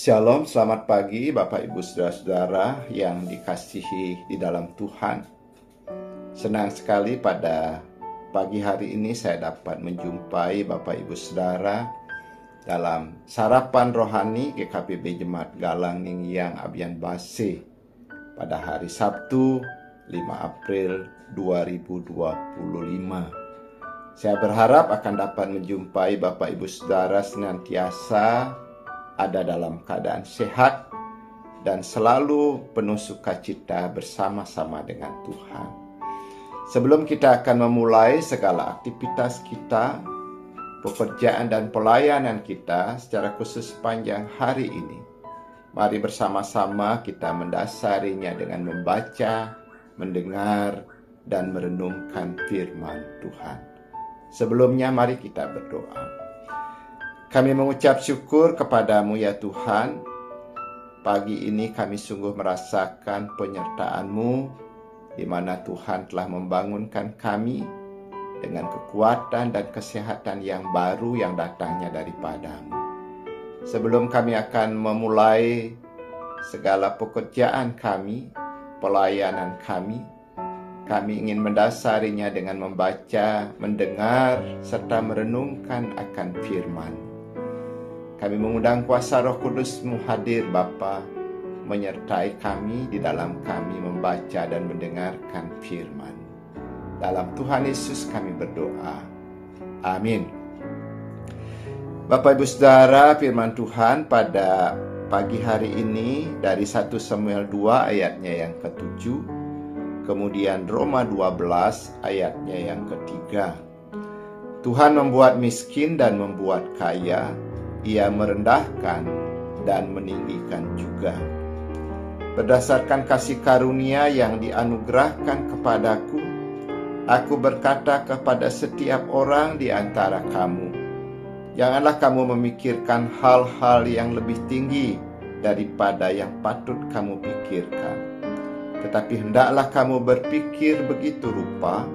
Shalom, selamat pagi Bapak Ibu Saudara-saudara yang dikasihi di dalam Tuhan. Senang sekali pada pagi hari ini saya dapat menjumpai Bapak Ibu Saudara dalam sarapan rohani GKPB Jemaat Galang Ningyang Abian Base pada hari Sabtu 5 April 2025. Saya berharap akan dapat menjumpai Bapak Ibu Saudara senantiasa ada dalam keadaan sehat dan selalu penuh sukacita bersama-sama dengan Tuhan. Sebelum kita akan memulai segala aktivitas kita, pekerjaan dan pelayanan kita secara khusus sepanjang hari ini, mari bersama-sama kita mendasarinya dengan membaca, mendengar, dan merenungkan firman Tuhan. Sebelumnya mari kita berdoa. Kami mengucap syukur kepadamu ya Tuhan. Pagi ini kami sungguh merasakan penyertaan-Mu, di mana Tuhan telah membangunkan kami dengan kekuatan dan kesehatan yang baru yang datangnya daripada-Mu. Sebelum kami akan memulai segala pekerjaan kami, pelayanan kami ingin mendasarinya dengan membaca, mendengar, serta merenungkan akan firman. Kami mengundang kuasa Roh Kudus-Mu hadir Bapa, menyertai kami di dalam kami membaca dan mendengarkan firman. Dalam Tuhan Yesus kami berdoa. Amin. Bapak Ibu Saudara, firman Tuhan pada pagi hari ini dari 1 Samuel 2 ayatnya yang ke-7, kemudian Roma 12 ayatnya yang ke-3. Tuhan membuat miskin dan membuat kaya, Ia merendahkan dan meninggikan juga. Berdasarkan kasih karunia yang dianugerahkan kepadaku, aku berkata kepada setiap orang di antara kamu, janganlah kamu memikirkan hal-hal yang lebih tinggi daripada yang patut kamu pikirkan. Tetapi hendaklah kamu berpikir begitu rupa,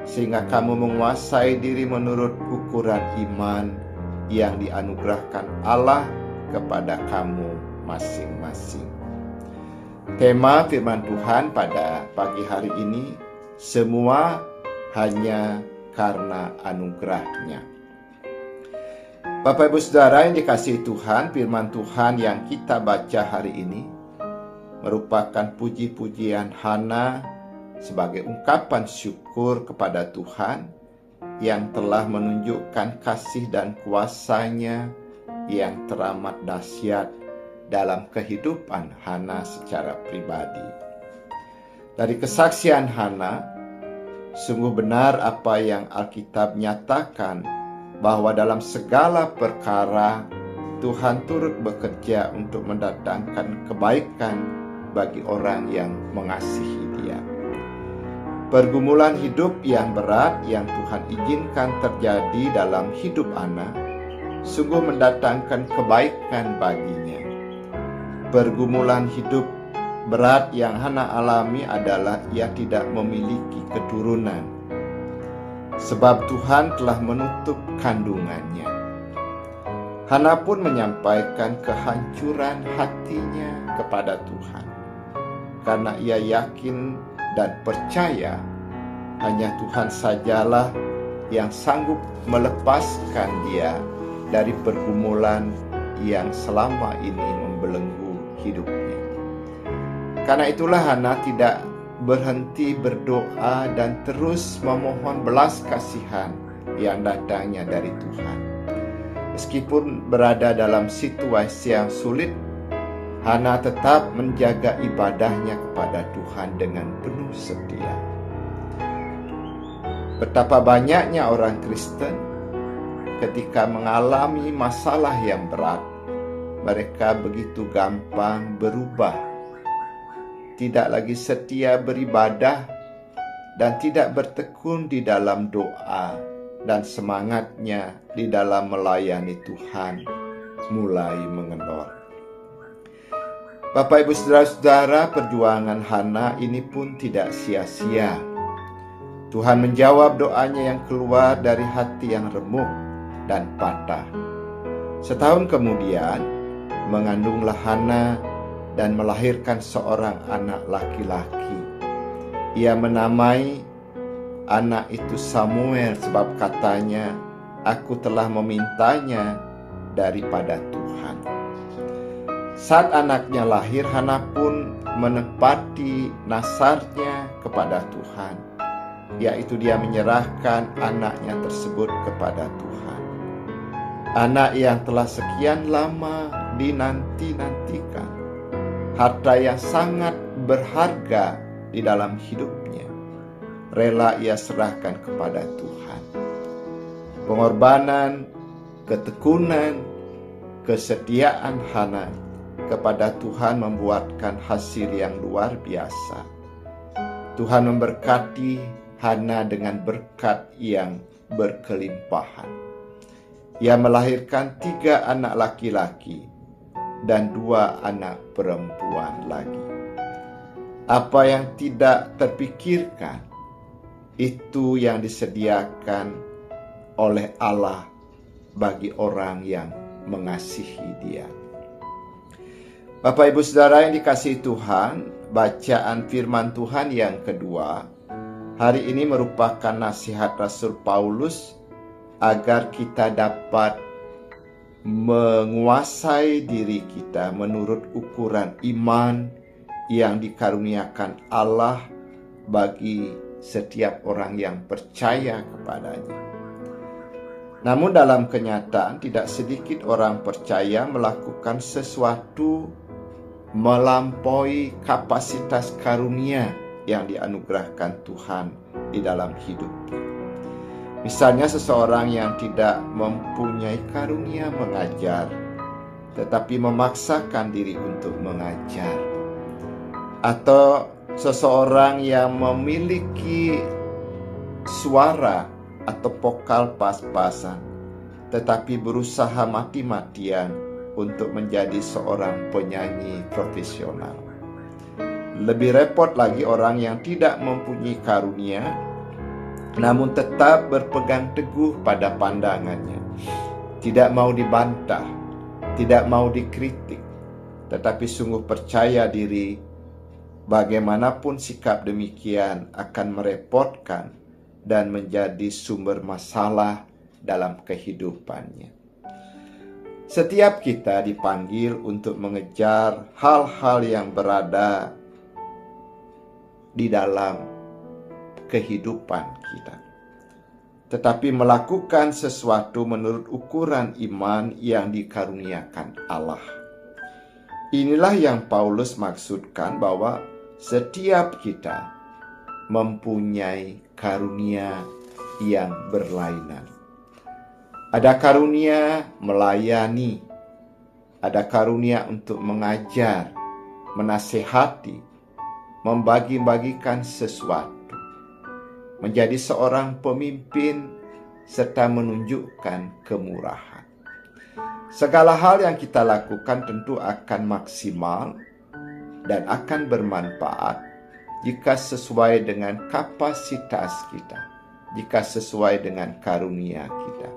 sehingga kamu menguasai diri menurut ukuran iman yang dianugerahkan Allah kepada kamu masing-masing. Tema firman Tuhan pada pagi hari ini, semua hanya karena anugerahnya. Bapak Ibu Saudara yang dikasihi Tuhan, firman Tuhan yang kita baca hari ini merupakan puji-pujian Hana sebagai ungkapan syukur kepada Tuhan yang telah menunjukkan kasih dan kuasa-Nya yang teramat dahsyat dalam kehidupan Hana secara pribadi. Dari kesaksian Hana, sungguh benar apa yang Alkitab nyatakan, bahwa dalam segala perkara Tuhan turut bekerja untuk mendatangkan kebaikan bagi orang yang mengasihi Dia. Pergumulan hidup yang berat yang Tuhan izinkan terjadi dalam hidup Hana sungguh mendatangkan kebaikan baginya. Pergumulan hidup berat yang Hana alami adalah ia tidak memiliki keturunan, sebab Tuhan telah menutup kandungannya. Hana pun menyampaikan kehancuran hatinya kepada Tuhan, karena ia yakin dan percaya hanya Tuhan sajalah yang sanggup melepaskan dia dari pergumulan yang selama ini membelenggu hidupnya. Karena itulah Hana tidak berhenti berdoa dan terus memohon belas kasihan yang datangnya dari Tuhan. Meskipun berada dalam situasi yang sulit, Hana tetap menjaga ibadahnya kepada Tuhan dengan penuh setia. Betapa banyaknya orang Kristen ketika mengalami masalah yang berat, mereka begitu gampang berubah, tidak lagi setia beribadah, dan tidak bertekun di dalam doa, dan semangatnya di dalam melayani Tuhan mulai mengendor. Bapak Ibu Saudara-saudara, perjuangan Hana ini pun tidak sia-sia. Tuhan menjawab doanya yang keluar dari hati yang remuk dan patah. Setahun kemudian, mengandunglah Hana dan melahirkan seorang anak laki-laki. Ia menamai anak itu Samuel sebab katanya, "Aku telah memintanya daripada Tuhan." Saat anaknya lahir, Hana pun menepati nasarnya kepada Tuhan, yaitu dia menyerahkan anaknya tersebut kepada Tuhan. Anak yang telah sekian lama dinanti-nantikan, harta yang sangat berharga di dalam hidupnya, rela ia serahkan kepada Tuhan. Pengorbanan, ketekunan, kesetiaan Hana kepada Tuhan membuahkan hasil yang luar biasa. Tuhan memberkati Hana dengan berkat yang berkelimpahan. Ia melahirkan 3 anak laki-laki dan 2 anak perempuan lagi. Apa yang tidak terpikirkan, itu yang disediakan oleh Allah bagi orang yang mengasihi Dia. Bapak Ibu Saudara yang dikasihi Tuhan, bacaan firman Tuhan yang kedua hari ini merupakan nasihat Rasul Paulus agar kita dapat menguasai diri kita menurut ukuran iman yang dikaruniakan Allah bagi setiap orang yang percaya kepadanya. Namun dalam kenyataan tidak sedikit orang percaya melakukan sesuatu melampaui kapasitas karunia yang dianugerahkan Tuhan di dalam hidupnya. Misalnya seseorang yang tidak mempunyai karunia mengajar, tetapi memaksakan diri untuk mengajar. Atau seseorang yang memiliki suara atau vokal pas-pasan, tetapi berusaha mati-matian untuk menjadi seorang penyanyi profesional. Lebih repot lagi orang yang tidak mempunyai karunia, namun tetap berpegang teguh pada pandangannya. Tidak mau dibantah, tidak mau dikritik, tetapi sungguh percaya diri bagaimanapun sikap demikian akan merepotkan dan menjadi sumber masalah dalam kehidupannya. Setiap kita dipanggil untuk mengejar hal-hal yang berada di dalam kehidupan kita, tetapi melakukan sesuatu menurut ukuran iman yang dikaruniakan Allah. Inilah yang Paulus maksudkan bahwa setiap kita mempunyai karunia yang berlainan. Ada karunia melayani, ada karunia untuk mengajar, menasehati, membagi-bagikan sesuatu, menjadi seorang pemimpin, serta menunjukkan kemurahan. Segala hal yang kita lakukan tentu akan maksimal dan akan bermanfaat jika sesuai dengan kapasitas kita, jika sesuai dengan karunia kita.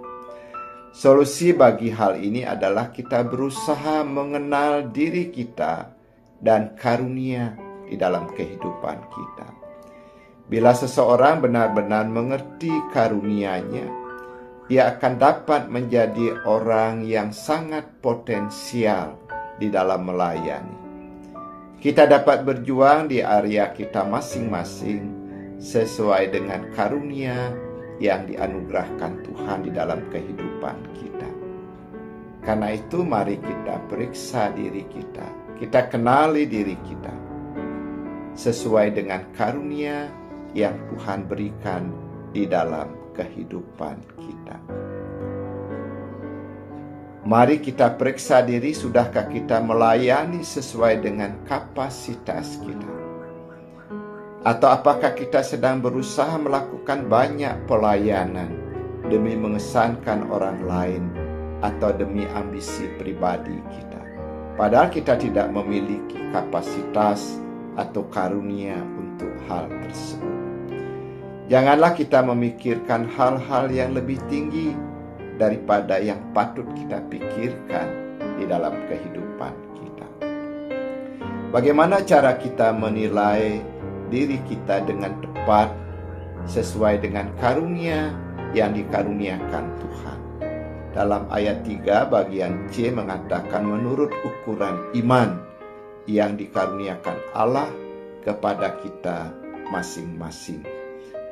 Solusi bagi hal ini adalah kita berusaha mengenal diri kita dan karunia di dalam kehidupan kita. Bila seseorang benar-benar mengerti karunia-Nya, ia akan dapat menjadi orang yang sangat potensial di dalam melayani. Kita dapat berjuang di area kita masing-masing sesuai dengan karunia yang dianugerahkan Tuhan di dalam kehidupan kita. Karena itu mari kita periksa diri kita, kita kenali diri kita sesuai dengan karunia yang Tuhan berikan di dalam kehidupan kita. Mari kita periksa diri, sudahkah kita melayani sesuai dengan kapasitas kita? Atau apakah kita sedang berusaha melakukan banyak pelayanan demi mengesankan orang lain atau demi ambisi pribadi kita? Padahal kita tidak memiliki kapasitas atau karunia untuk hal tersebut. Janganlah kita memikirkan hal-hal yang lebih tinggi daripada yang patut kita pikirkan, di dalam kehidupan kita. Bagaimana cara kita menilai diri kita dengan tepat sesuai dengan karunia yang dikaruniakan Tuhan? Dalam ayat 3 bagian C mengatakan menurut ukuran iman yang dikaruniakan Allah kepada kita masing-masing.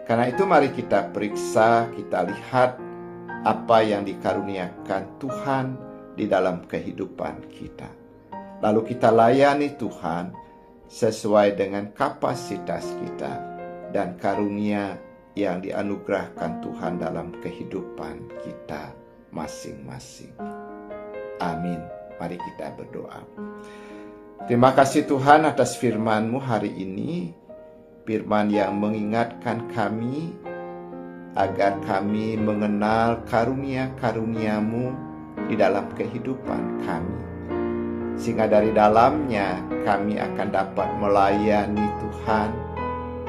Karena itu mari kita periksa, kita lihat apa yang dikaruniakan Tuhan di dalam kehidupan kita. Lalu kita layani Tuhan sesuai dengan kapasitas kita dan karunia yang dianugerahkan Tuhan dalam kehidupan kita masing-masing. Amin. Mari kita berdoa. Terima kasih Tuhan atas firman-Mu hari ini, firman yang mengingatkan kami agar kami mengenal karunia-karunia-Mu di dalam kehidupan kami, sehingga dari dalamnya kami akan dapat melayani Tuhan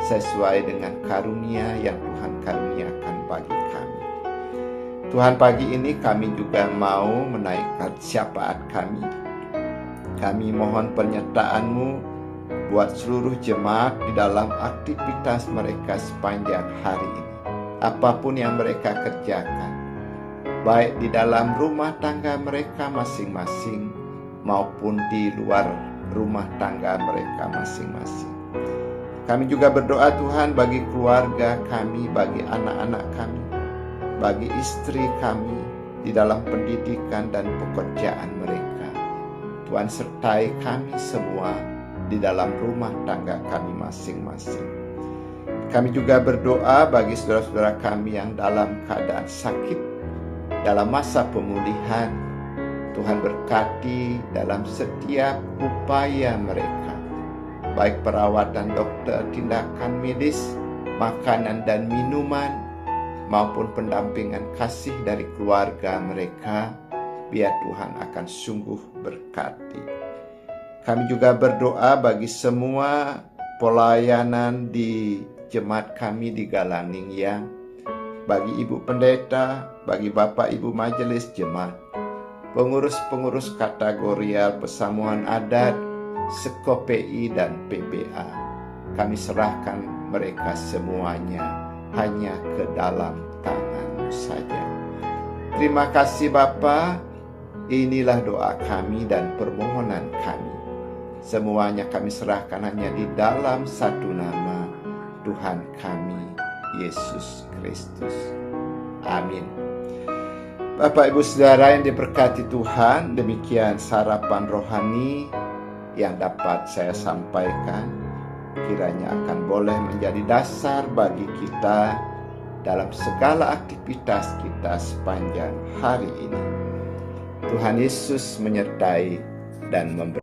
sesuai dengan karunia yang Tuhan karuniakan bagi kami. Tuhan, pagi ini kami juga mau menaikkan syafaat kami. Kami mohon penyertaan-Mu buat seluruh jemaat di dalam aktivitas mereka sepanjang hari ini. Apapun yang mereka kerjakan, baik di dalam rumah tangga mereka masing-masing maupun di luar rumah tangga mereka masing-masing. Kami juga berdoa Tuhan bagi keluarga kami, bagi anak-anak kami, bagi istri kami di dalam pendidikan dan pekerjaan mereka. Tuhan sertai kami semua di dalam rumah tangga kami masing-masing. Kami juga berdoa bagi saudara-saudara kami yang dalam keadaan sakit, dalam masa pemulihan. Tuhan berkati dalam setiap upaya mereka, baik perawatan dokter, tindakan medis, makanan dan minuman, maupun pendampingan kasih dari keluarga mereka, biar Tuhan akan sungguh berkati. Kami juga berdoa bagi semua pelayanan di jemaat kami di Galaning Yang, bagi Ibu Pendeta, bagi Bapak Ibu Majelis Jemaat, pengurus-pengurus kategorial pesamuan adat, Sekopei dan PPA. Kami serahkan mereka semuanya hanya ke dalam tangan-Mu saja. Terima kasih Bapa. Inilah doa kami dan permohonan kami. Semuanya kami serahkan hanya di dalam satu nama, Tuhan kami, Yesus Kristus. Amin. Bapak Ibu Saudara yang diberkati Tuhan, demikian sarapan rohani yang dapat saya sampaikan. Kiranya akan boleh menjadi dasar bagi kita dalam segala aktivitas kita sepanjang hari ini. Tuhan Yesus menyertai dan memberi